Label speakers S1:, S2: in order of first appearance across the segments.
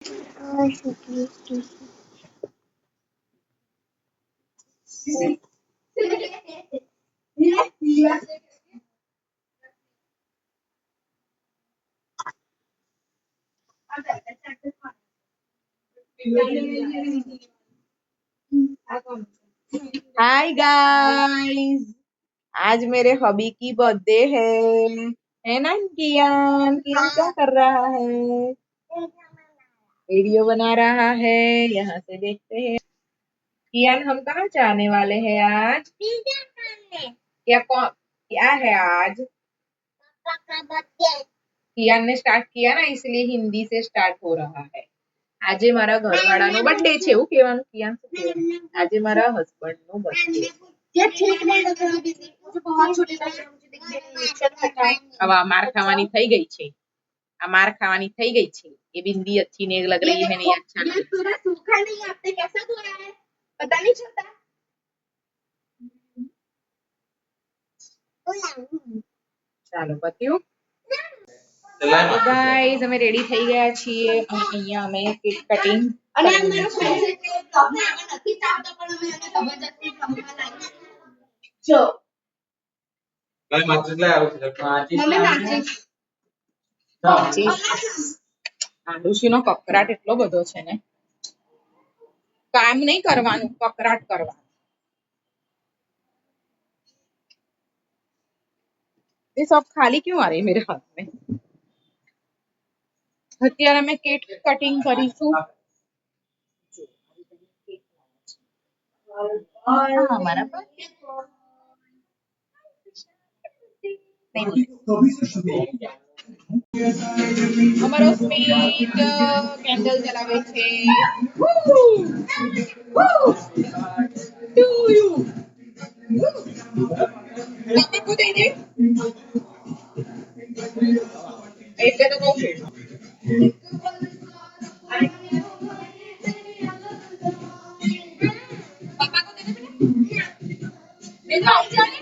S1: Hi guys, आज मेरे हबी की बर्थडे है ना। कियान कियान क्या कर रहा है? वीडियो बना रहा है। यहाँ से देखते हैं। कियान, हम कहाँ जाने वाले हैं आज? क्या है आज? कियान ने स्टार्ट किया ना, इसलिए हिंदी से स्टार्ट हो रहा है। આજે મારા ઘરવાળાનો બર્થડે છે એવું કહેવાનું કિયાન, શું કહેવાનું? આજે મારા હસબન્ડનો બર્થડે છે। હવે આ માર ખાવાની થઈ ગઈ છે। આ માર ખાવાની થઈ ગઈ છે। ये बिंदी अच्छी नहीं लग रही है, नहीं अच्छा लग रहा है। सूखा नहीं आपने कैसा धोया है पता नहीं चलता। ચાલો પત્યું। ગાઈઝ, અમે રેડી થઈ ગયા છીએ અને અહીંયા અમે કેક કટિંગ કરવાની છે। જો કઈ માત્ર લે આવું છે આડુશીનો કકરાટ એટલો બધો છે ને, કામ નહીં કરવાનું, કકરાટ કરવાનું। ये सब खाली क्यों आ रही है मेरे हाथ में? અત્યારે અમે કેક કટિંગ કરીશું। हमारा અમારો સ્મિત કેન્ડલ જલાવે છે। પપ્પુ દઈ દે એટલે તો કહું છું। पापा को दे दे बेटा, दे दो जाने।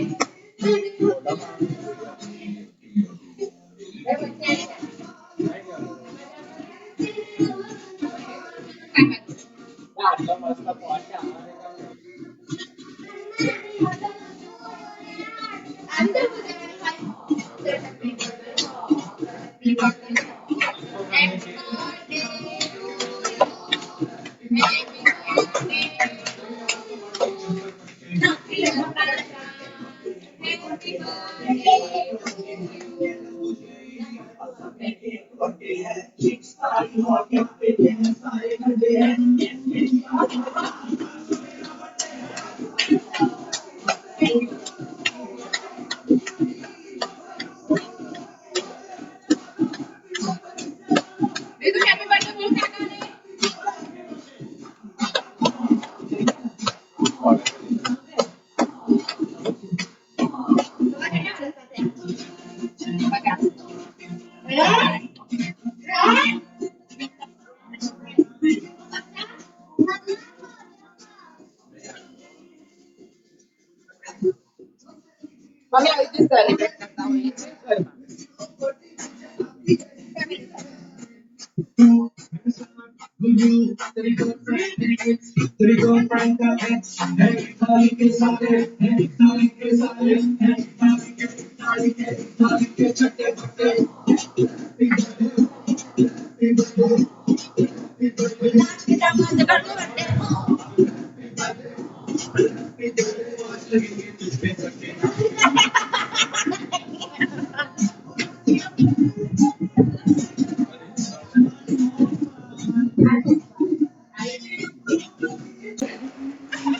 S1: અમે આવી રીતે સેલિબ્રેટ કરતા હોઈએ છીએ ઘરમાં।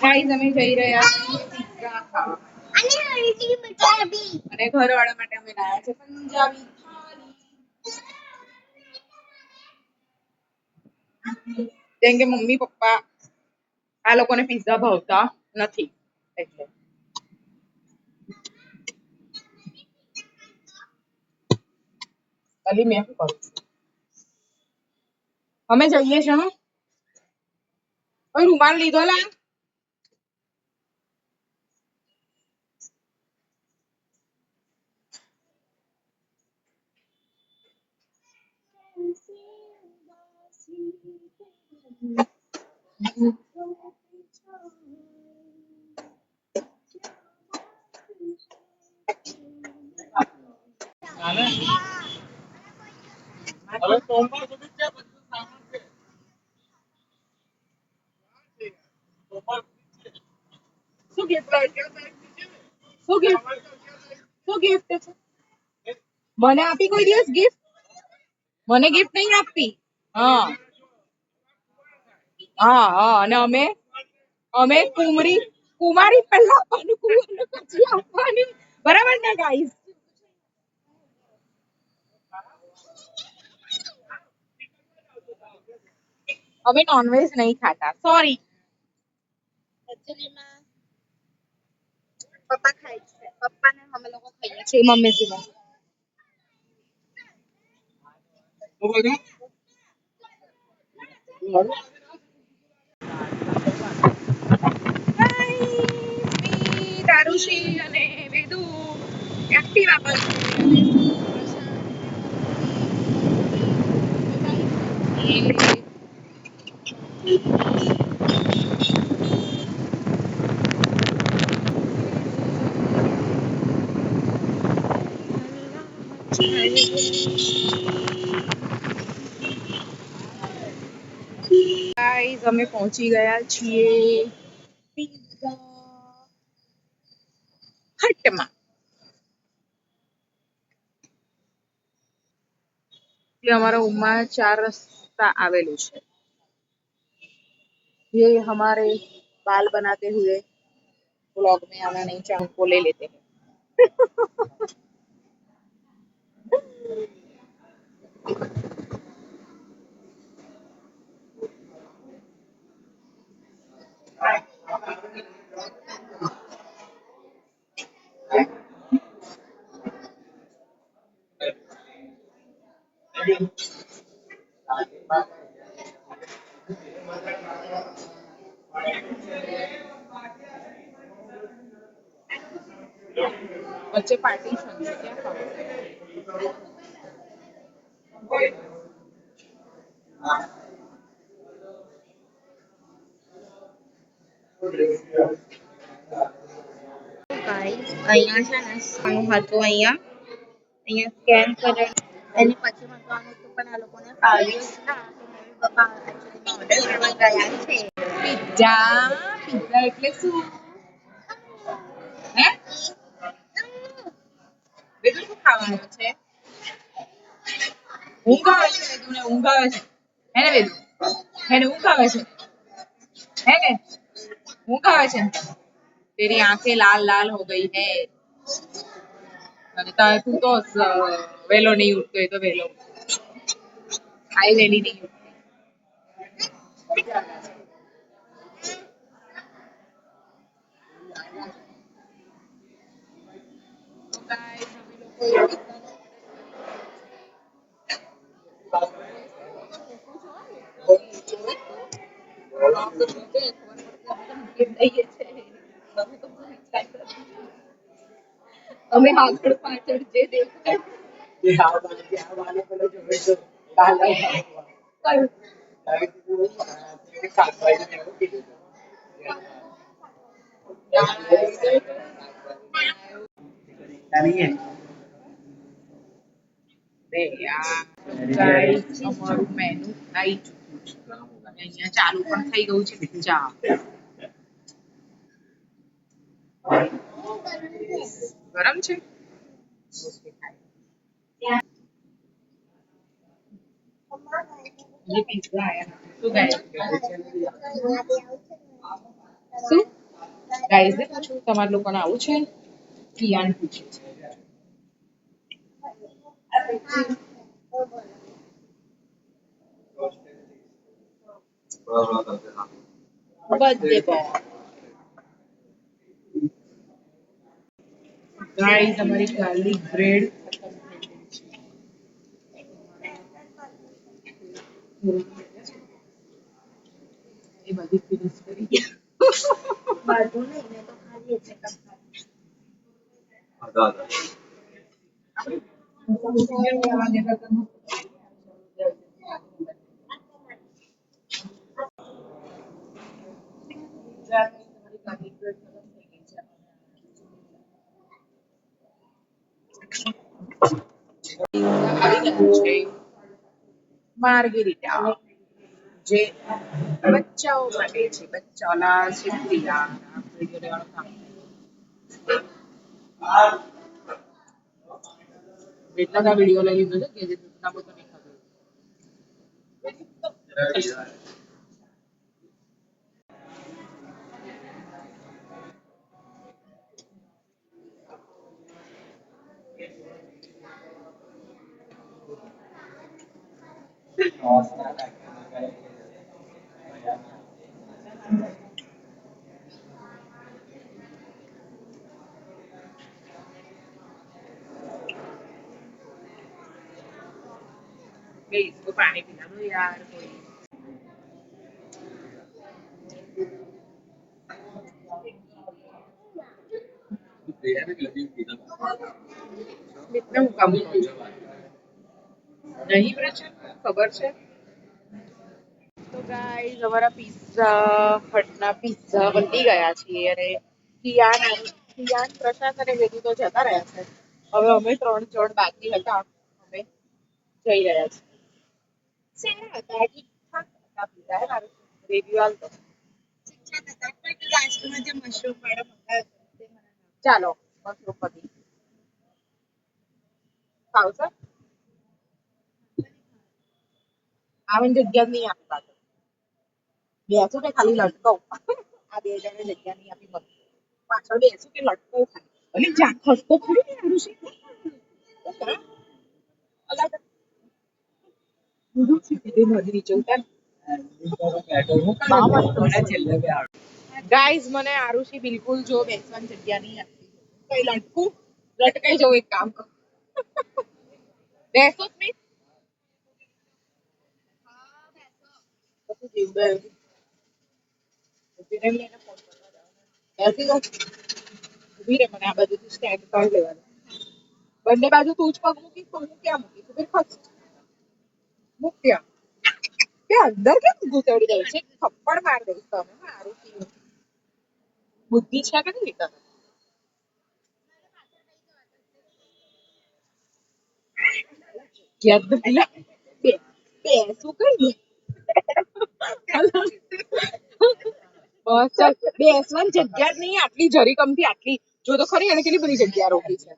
S1: ગાઈઝ, અમે જઈ રહ્યા છીએ પિઝા ખાવા અને ઘરવાળા માટે અમે લાયા છે પંજાબી થાળી। કેમ કે મમ્મી પપ્પા આ લોકોને પિઝા ભાવતા નથી એટલે અલી મેં શું કરું છું? અમે જઈએ છીએ હા। હવે રૂમાલ લીધો લા। શું gift શું gift છે મને આપી કોઈ દિવસ gift મને gift નહીં આપી હા હા હા અને અમે કુમારી પહેલા આપવાનું કુંવરને પછી આપવાની બરાબર ને ગાઈસ અમે નોનવેજ નહીં ખાતા સોરી પપ્પા ખાય છે પપ્પાને અમે લોકો ખાઈએ છીએ મમ્મી સિવાય દારુશી અને વેદુ એક્ટિવા પર ગાઈસ અમે પહોંચી ગયા છીએ પિઝા હટમાં ये हमारा उम्मा 4 रास्ता आवेलू है ये हमारे बाल बनाते हुए ब्लॉग में आना नहीं चाहे उनको ले लेते हैं बच्चे पार्टी क्या ગાઈસ અહીંયા છે ને સ્કેન હતું અહીંયા સ્કેન કરે એની પછી મંગાવવાનું હતું પણ આ લોકોને ફાવ્યું જ ના તો મમ્મી પપ્પા એકચ્યુઅલી ઓર્ડર કરવા ગયા છે પિઝા એટલે શું હે બેટું શું ખાવાનું છે ઊંઘ આવે છે બેટુને ઊંઘ આવે છે હે ને બેટું એને ઊંઘ આવે છે है ने ऊँघ आवे छे तेरी आंखें लाल लाल हो गई है अनिता तू तो वेलो नहीं उठतो है तो वेलो आई वेली नहीं उठती तो गाइस અમે આગળ પાછળ જે દેખાય અમારું મેનુ આવી ચૂક્યું છે અને અહીંયા ચાલુ પણ થઈ ગયું છે પિઝા ગરમ છે ये पिज्जा आया तो गाइस શું ગાઈસ ને પૂછું તમારા લોકોને આવું છે કિયાન પૂછે છે બર્થડે બોય ગાઈસ हमारी गार्लिक ब्रेड ये बધી ફિનિશ કરી બાજુ નહીં મેં તો ખાલી એટલે કમ ખાલી માર્ગેરીટા જે બચ્ચાઓ માટે છે બચ્ચાના સિંદરિયા એટલા બધા વિડીયો લઈ લીધો છે કે જે દૂધના બધું નહીં ખબર કે इसको पानी पिला दो यार कोई कितना कम नहीं प्रचल खबर છે તો ગાઈઝ અમારા પિઝા હટના પિઝા બની ગયા છે અને કિયાન પ્રશાંત અને વેદુ તો જતા રહ્યા છે હવે અમે 3 જણ બાકી હતા અમે જઈ રહ્યા છીએ શેના હતા ઠીકઠાક હતા પિઝા મારું રિવ્યુ આલ તો ચાલો મશરૂમ પતી ખાવશે આવીને જગ્યા જ નહીં આપી પાછળ બેસો કે ખાલી લટકાવ આ બે જણે જગ્યા નહીં આપી મને પાછળ બેસો કે લટકાવ ખાલી અને જા ખસતો ખરી ને આરું છે દૂધ સીધી મળી નીચે ઉતાર ગાઈઝ મને આરુષી બિલકુલ જો બેસવાની જગ્યા નહીં આપતી કઈ લટકું લટકાઈ જવું એક કામ કર બેસો જ નહીં પછી જીવડે ઉભી રહી એને ફોન કરવા જવાનું બેસી જાઓ ઉભી રહે મને આ બાજુથી સ્ટેન્ડ કરી લેવાનું બંને બાજુ તું જ પગ મૂકીશ તો હું ક્યાં મૂકીશ ઉભી ખસ મૂક ત્યાં કે અંદર કેમ ઘૂસડી જાય છે થપ્પડ માર દઈશ તમે મારું બુદ્ધિ છે કે નહીં તને ક્યાં પેલા બેસું કઈ બસ ચાલ બેસવાની જગ્યા જ નહીં આટલી જરી કમથી આટલી જો તો ખરી એને કેટલી બધી જગ્યા રોકી છે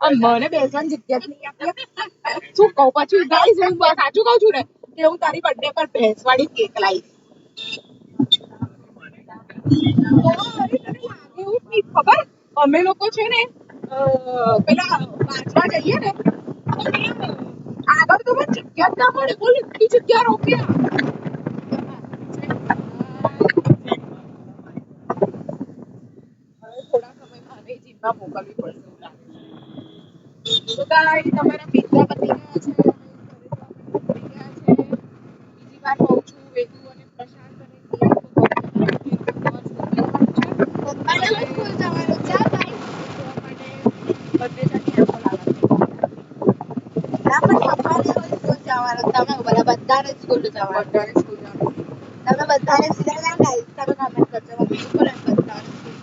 S1: અને મને બેસવાની જગ્યા જ નહીં આપી શું કહું પછી ગાઈસ હું સાચું કહું છું ને કે હું તારી બર્થડે પર ભેંસવાળી કેક લાવીશ ખબર અમે લોકો છે ને પેલા વાંચવા જઈએ ને આગળ તો મને જગ્યા જ ના મળે બોલ એટલી જગ્યા રોક્યા થોડા સમયમાં અમે જીમમાં મોકલવી પડશે એવું લાગે તો ગાઈસ તમારા પિઝા પતી ગયા છે બીજી વાર કહું છું વેદુ અને પ્રશાંત અને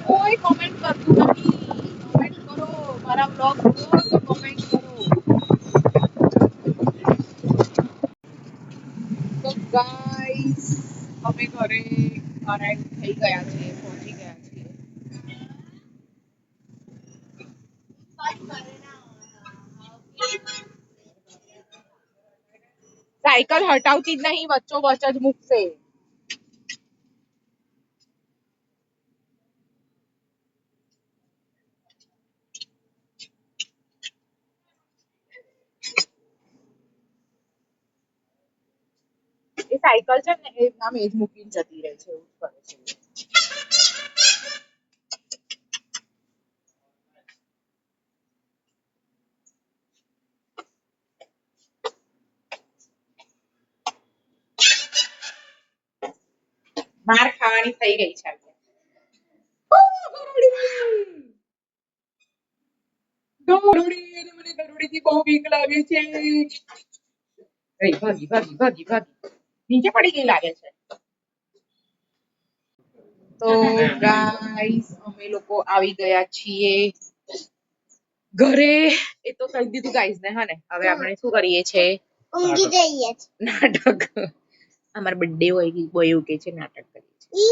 S1: કોઈ કોમેન્ટ કરતું નથી કોમેન્ટ કરો મારા બ્લોગ જુઓ તો કોમેન્ટ કરો તો ગાઈસ અમે ઘરે અરાઈવ થઈ ગયા છે પહોંચી ગયા છીએ સાયકલ હટાવતી જ નહીં વચ્ચો વચ જ મૂકશે એ સાયકલ છે ને એ આમ એ જ મૂકીને જતી રહે છે એવું કરે છે માર ખાવાની થઈ ગઈ છે ગરુડી થી બહુ બીક લાગે છે ભાગી નીચે પડી ગઈ લાગે છે તો ગાઈસ અમે લોકો આવી ગયા છીએ ઘરે. એ તો કહી દીધું ગાઈસ ને. હા ને, હવે આપણે શું કરીએ છે?
S2: ઊંઘી જઈએ છે.
S1: નાટક. અમાર બર્થડે હોય એવું કે છે, નાટક કરીએ છીએ.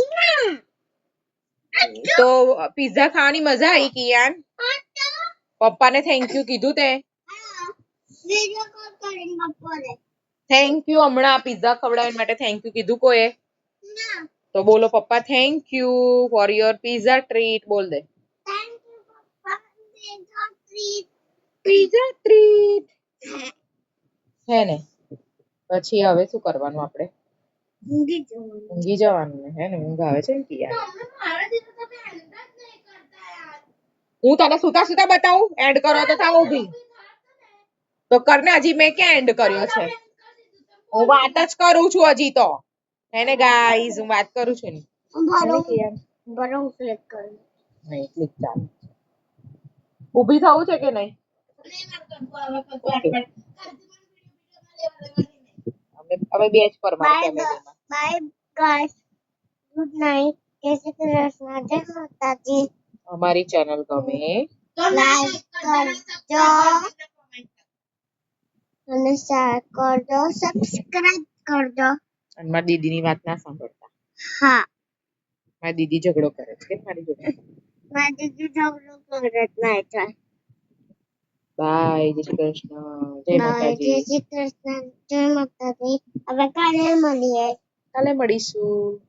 S1: તો પિઝા ખાવાની મજા આવી કિયાન? પપ્પાને થેન્ક યુ કીધું તે?
S2: વિડિયો કોલ કરીને બપોરે.
S1: થેન્ક યુ હમણાં પિઝા ખવડાવવા માટે થેન્ક યુ કીધું કોઈએ?
S2: ના.
S1: તો બોલો પપ્પા thank you for your pizza treat. બોલ દે.
S2: થેન્ક યુ પપ્પા. Pizza treat.
S1: Pizza treat. હે ને? પછી હવે શું કરવાનું આપણે?
S2: ઊંઘી જવાનું.
S1: ઊંઘી જવાનું ને? હે ને? ઊંઘ આવે છે ને કિયાન? હું તને સુતા સુતા બતાવું? એન્ડ કરો તો થાવ ઊભી. તો કરને, હજી મેં ક્યાં એન્ડ કર્યો છે? હું વાત જ કરું છું હજી તો. હે ને ગાઈઝ, હું વાત કરું છું ને.
S2: બરો ક્લિક કરું.
S1: નહીં ક્લિક ચાલુ. ઊભી થવું છે કે નહીં? હવે બે જ પર મારા ફેમિલીમાં.
S2: Bye guys. Good night. જય શ્રી કૃષ્ણ. જય માતાજી.
S1: અમારી ચેનલ ગમે
S2: લાઈક કરજો અને શેર કરજો, સબસ્ક્રાઇબ કરજો.
S1: અને મારી દીદીની વાત ના સાંભળતા.
S2: હા.
S1: મારી દીદી ઝઘડો કરે છે મારી જોડે.
S2: મારી દીદી ઝઘડો કરે જ નહીં થાય.
S1: બાય. જય શ્રી કૃષ્ણ. જય માતાજી.
S2: જય શ્રી કૃષ્ણ. જય માતાજી. હવે કાલે મળીએ.
S1: કાલે મળીશું.